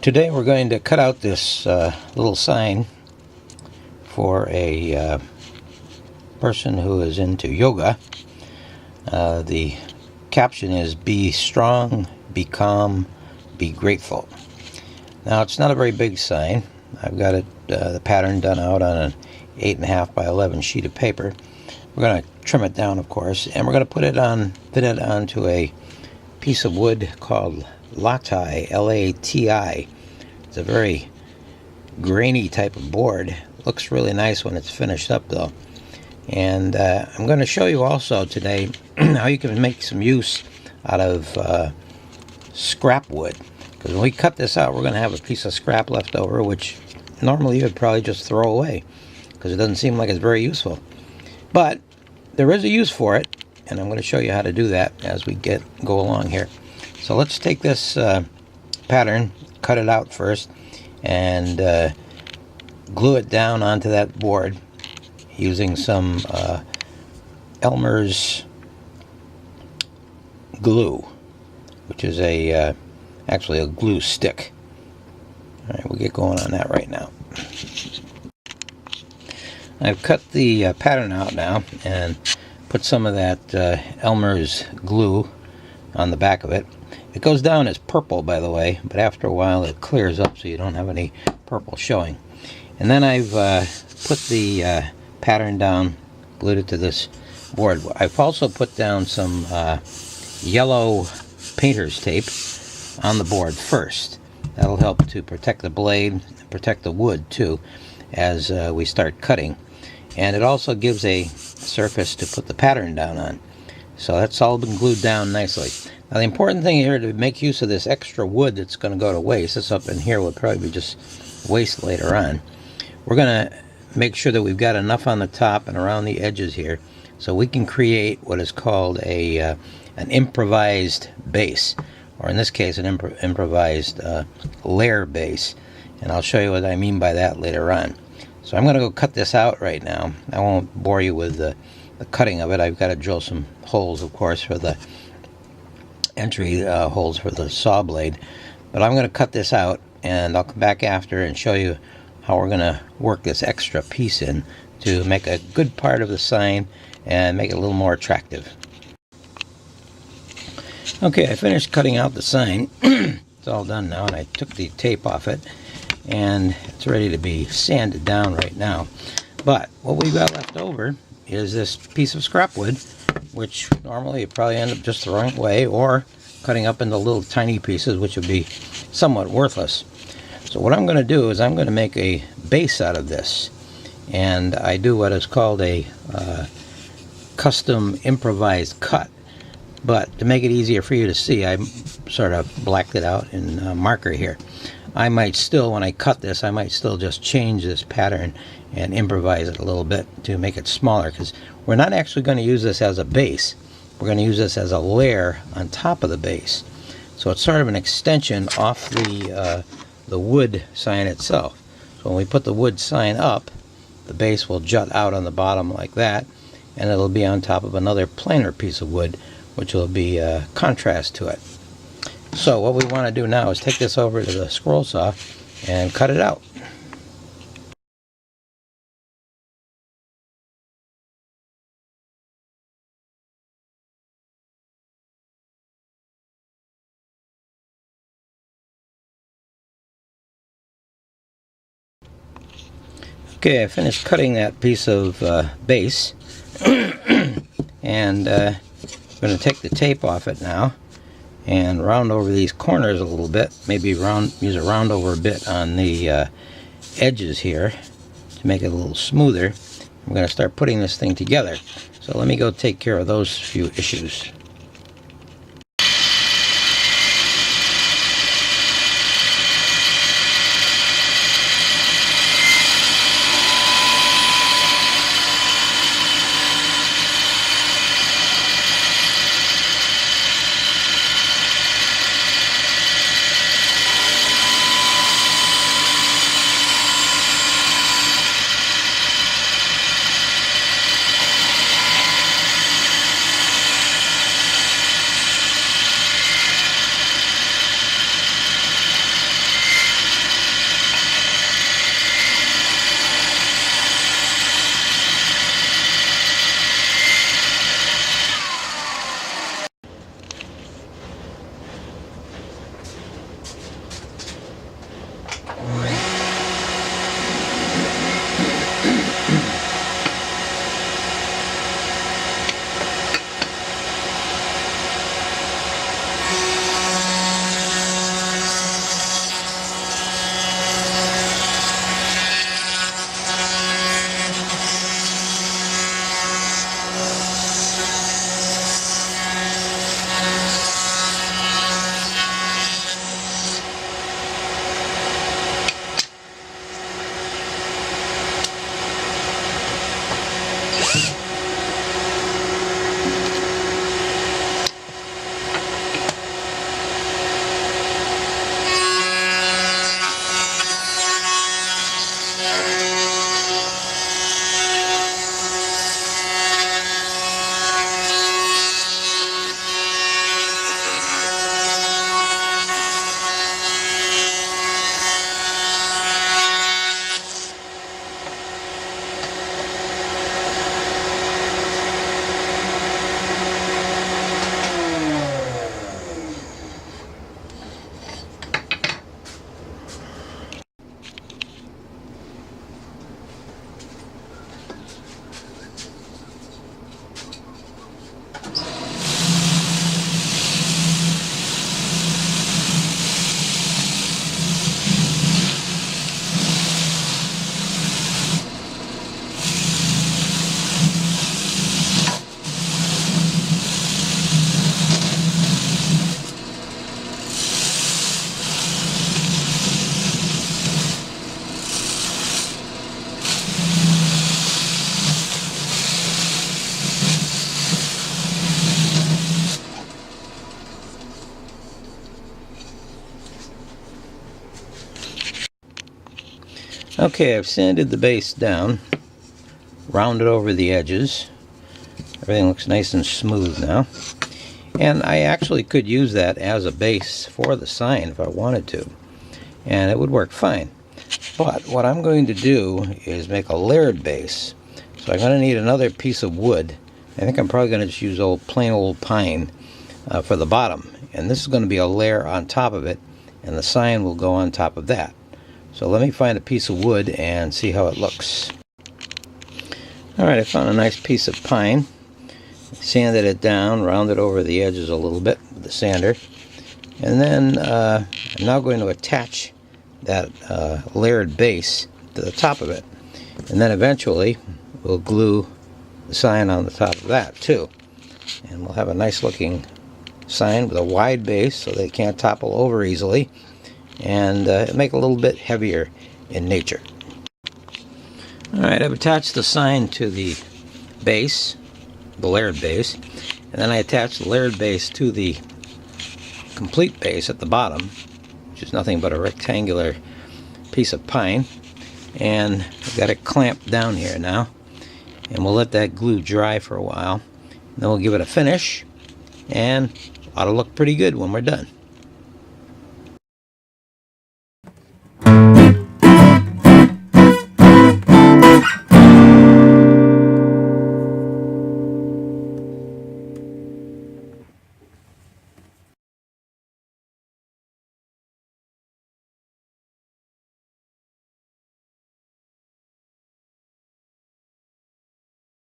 Today we're going to cut out this little sign for a person who is into yoga. The caption is "Be strong, be calm, be grateful." Now it's not a very big sign. I've got the pattern done out on an 8.5 by 11 sheet of paper. We're going to trim it down, of course, and we're going to fit it onto a piece of wood called Lati, L-A-T-I. It's a very grainy type of board. Looks really nice when it's finished up, though. And I'm going to show you also today how you can make some use out of scrap wood. Because when we cut this out, we're going to have a piece of scrap left over, which normally you would probably just throw away because it doesn't seem like it's very useful. But there is a use for it, and I'm going to show you how to do that as we go along here. So let's take this pattern, cut it out first, and glue it down onto that board using some Elmer's glue, which is actually a glue stick. All right, we'll get going on that right now. I've cut the pattern out now and put some of that Elmer's glue on the back of it. It goes down as purple, by the way, but after a while it clears up so you don't have any purple showing. And then I've put the pattern down, glued it to this board. I've also put down some yellow painter's tape on the board first. That'll help to protect the blade, protect the wood too, as we start cutting. And it also gives a surface to put the pattern down on. So that's all been glued down nicely. Now the important thing here to make use of this extra wood that's going to go to waste, this up in here will probably be just waste later on. We're going to make sure that we've got enough on the top and around the edges here so we can create what is called an improvised base, or in this case an improvised layer base. And I'll show you what I mean by that later on. So I'm going to go cut this out right now. I won't bore you with the cutting of it. I've got to drill some holes, of course, for the entry holes for the saw blade. But I'm going to cut this out, and I'll come back after and show you how we're going to work this extra piece in to make a good part of the sign and make it a little more attractive. Okay, I finished cutting out the sign. It's all done now, and I took the tape off it, and it's ready to be sanded down right now. But what we've got left over is this piece of scrap wood, which normally you probably end up just throwing away or cutting up into little tiny pieces, which would be somewhat worthless. So what I'm going to do is I'm going to make a base out of this, and I do what is called a custom improvised cut. But to make it easier for you to see, I sort of blacked it out in marker here. I might still, when I cut this, I might still just change this pattern and improvise it a little bit to make it smaller, because we're not actually going to use this as a base. We're going to use this as a layer on top of the base. So it's sort of an extension off the wood sign itself. So when we put the wood sign up, the base will jut out on the bottom like that, and it'll be on top of another plainer piece of wood, which will be a contrast to it. So what we want to do now is take this over to the scroll saw and cut it out. Okay, I finished cutting that piece of base, and I'm going to take the tape off it now and round over these corners a little bit, maybe use a round over a bit on the edges here to make it a little smoother. I'm going to start putting this thing together. So let me go take care of those few issues. Okay, I've sanded the base down, rounded over the edges. Everything looks nice and smooth now. And I actually could use that as a base for the sign if I wanted to. And it would work fine. But what I'm going to do is make a layered base. So I'm going to need another piece of wood. I think I'm probably going to just use plain old pine for the bottom. And this is going to be a layer on top of it. And the sign will go on top of that. So let me find a piece of wood and see how it looks. Alright, I found a nice piece of pine. Sanded it down, rounded over the edges a little bit with the sander. And then I'm now going to attach that layered base to the top of it. And then eventually we'll glue the sign on the top of that too. And we'll have a nice looking sign with a wide base so they can't topple over easily. And make it a little bit heavier in nature. Alright, I've attached the sign to the base, the layered base, and then I attached the layered base to the complete base at the bottom, which is nothing but a rectangular piece of pine. And I've got it clamped down here now, and we'll let that glue dry for a while. Then we'll give it a finish, and it ought to look pretty good when we're done.